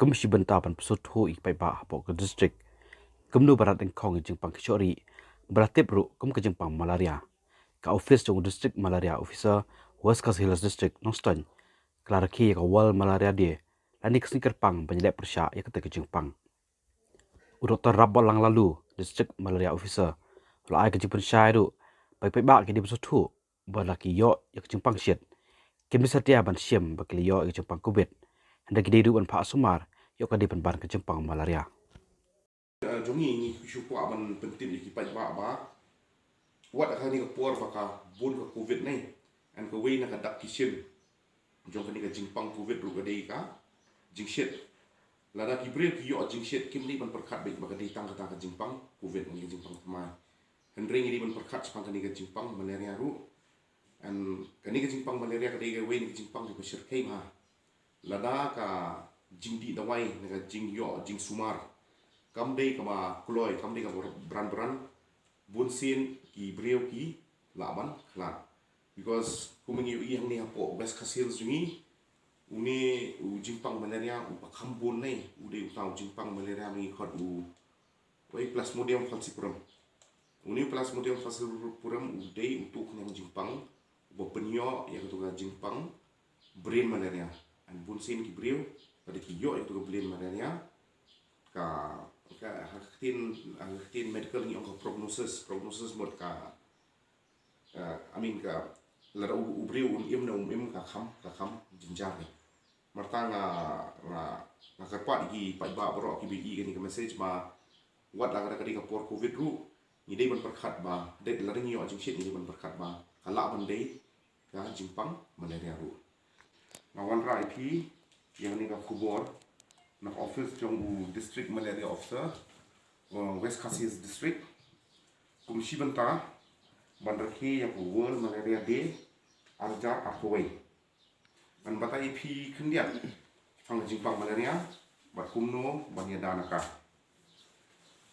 Kemsi bentapan pesut ho ik pai ba hapo ke distrik. Kemnu barat engkong jingpang kishori. Beratip ru kem ke jingpang Malaria. Ka office jong distrik Malaria officer West Coast Hills District Noston. Klara khie ka wal Malaria dia. Lani kesingker pang penyelek persya ya kete ke jingpang. Dr. Rabbal lang lalu distrik Malaria officer. Lo ai ke jingpang syai ru. Pai ba ke di pesut ho. Balaki yo ya ke jingpang syet. Kemi setia ban syem bakili yo ke jingpang kubit. Hendak gede du ban phah sumar. Yo ka di ban ke jingpang Malaria. Jongi ni syukur aman penting di kipai ba wat akan ni kapor baka bun ka covid ni an ka wei na ka dak kishin jong ka ni ka jingpang covid ru ka dei ka jingshet lada ki bre ki yo jingshet kim ni ban perkat baik baka dei tang ka jingpang covid ni jingpang mai hendring ni ban perkat sepang ka ni ka jingpang malaria ru an ka ni ka jingpang malaria ka dei ka wei ni ka jingpang ka shirkai ma lada ka jingdi dawai na ka jing yo jing sumar kam dei ka ma kloi kam dei ka bran bun sin ki breu ki laban klan because kumengi yang ni hapo West Coast Hills ni uni jingpang malaria u pakam bun nei ude utau jingpang malaria mi khot u wei plasmodium falciparum uni plasmodium falciparum ude untuk yang jingpang u penyo yang tu jingpang brain malaria an bun sin ki breu pada ki yo yang tu brain malaria ka haktin medical ni angka prognosis mod ka ka lara ubriu im ka kham jinjar ni marta nga karpa gi pai ba bro ki bi ni ka message ma wat la ka ka por covid ru ni dei ban perkhat ba de la ring yo jing shit ni ban perkhat ba kala ban dei ka jingpang malaria ru ngawan ra ip yang ni ka kubor na office jong district malaria officer West Coast Hills District kumsi benta bandar khie yang world malaria day arja akhwai ban batai phi khndian phang jingpang malaria bat kumno banya danaka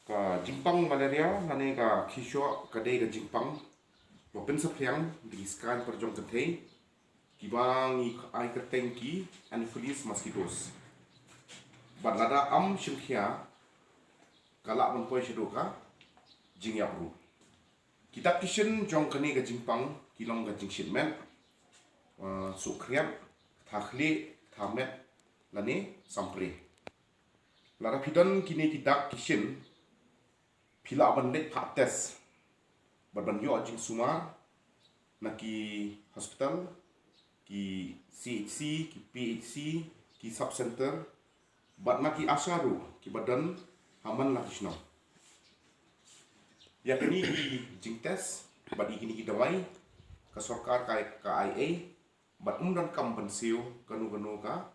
ka jingpang malaria nane ka khisho ka dei ka jingpang wa pen saphyang di scan per jong kthei kibang ai ka tengki anopheles mosquitoes bat lada am shilkhia kala ban poi shidoka jingyap ru kita kishin jong kani ga jingpang kilong ga jingshin men su kriap thakli thamet lani sampre lara pidon kini tidak kishin pila ban net pha test ban yo jing sumar naki hospital ki CHC ki PHC ki sub center bat naki asaru ki badan haman la kishno ya kini ki jing test badi kini ki dawai ka sarkar ka IA bat dan kam pensiu kanu ka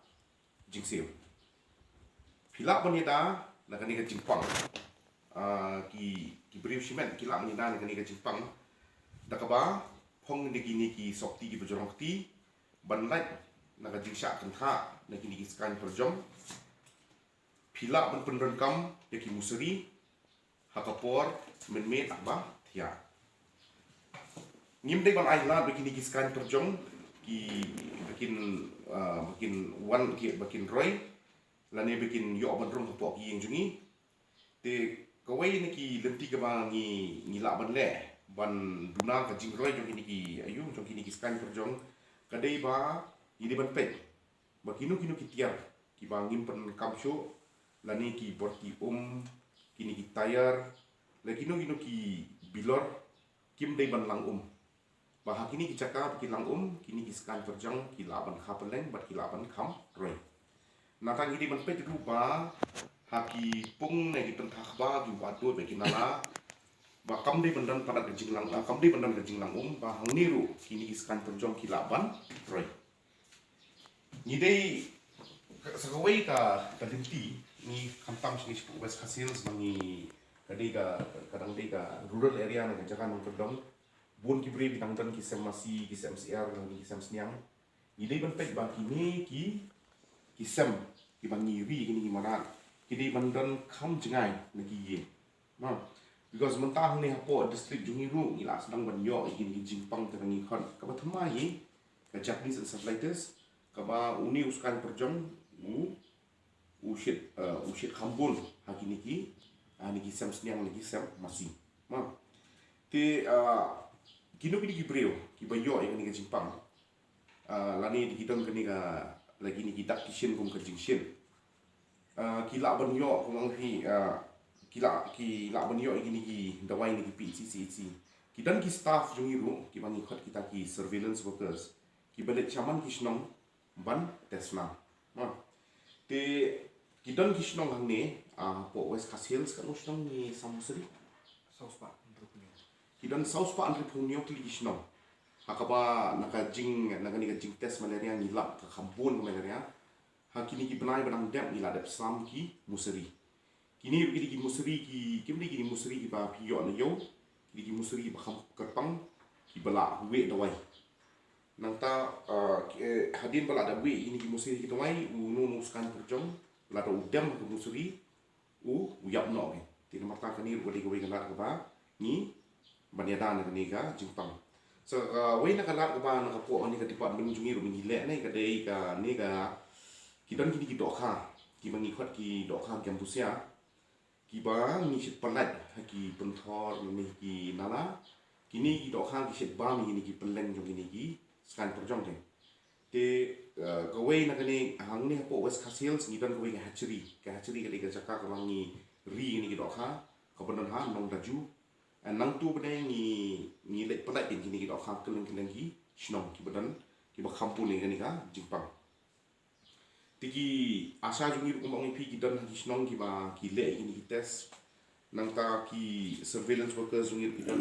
jing siu phila banida na kani ka jingpang ki brief shimen kila banida na kani ka jingpang dakaba phong ni kini ki sokti ki bajorokti banlai na ka jingsha kan tha na kini ki skan perjom pila ban penron kam yaki musari hakapor menmet akba thia ngim dei ban aila begini ki skan perjong ki bakin wan ki bakin roy lane bakin yo ban rom hapo ki yang jungi te kawai ni ki lenti ka ba ni la ban le ban duna ka jing roy jong ki ayu jong ki skan perjong kadai ba ini ban pe bakinu ki tiar ki ba ngim pen kam sho lani ki borki kini ki tayar lagi no ki bilor kim dei ban lang bah kini ki cakap ki lang kini ki skan perjang ki laban khapeleng bat ki laban kham roy natang ini ban pe tu ba haki pung ne ki penthak ba ki ba tu be ki nala ba kam dei bandan pada ke jinglang kam dei bandan ke jinglang ba hang niru kini ki skan perjang ki laban roy ni dei sakawai ka kadimti ni kantang sini sepuk West Coast Hills mangi kadai ka kadang dei ka rural area na jakan nong kedong bun ki bre bitang tan ki semasi ki MCR ngi sem sniang ni dei ban pek ba kini ki sem ki bangi wi kini ki mana ki dei bandan kham jingai na ki ye na because mentah ni hapo district jungi ru ila sedang ban yo kini ki jingpang ta ngi khon ka bathma yi ka Japanese encephalitis ka ba uni uskan perjong ushit kambun haki niki sem sniang niki sem masih ma te kino kini ki breo ki bayo yang ni ka jingpang lani di kita kini ka lagi ni kita kishin kum ka jingshin kila ban yo kum ang hi kila ban yo ini ki dawai ni ki pi si kita ki staff jung iru ki bangi khot kita ki surveillance workers ki balik chaman ki snong ban tesna ma te kita ki snong hang ne po west castles kan snong ni samusri kidan saus pa andri punyo kli isno hakaba naka ni ka jing test malaria ni lap ka kampun malaria hakini ki benai benang dep ni la dep sam ki musri kini ki musri ki musri ki ba piyo na yo ki musri ba kham kerpang ki bala we dawai nang ta hadin bala da we ini ki musri ki dawai nu skan perjong la do udam ki musri yap no ke tin mata kani ru di ka ka ba ni banyada na kaniga jingpang so way na kalat ka ba na kapo ni ka department jungi ru mingile na ka dei ka ni ka kidan kini ki dokha ki mangi khat ki dokha campusya ki ba ni sit palat ki penthor ni ki nala kini ki dokha ki sit ba mi ni ki peleng jong ni ki skan projong te ka way na kani hang ni po west castles ni dan ka way ka hatchery ka dei ka jaka ka mangi ri ni ki dokha ka banan ha nong daju nang tu benda ni lek pelak kini kita kham keleng ki shnong ki badan ki ba khampu ni ka jingpang tiki asa jungi ko mangi pi ki dan ki shnong ki ba ki le ki test nang ta ki surveillance workers jungi ki dan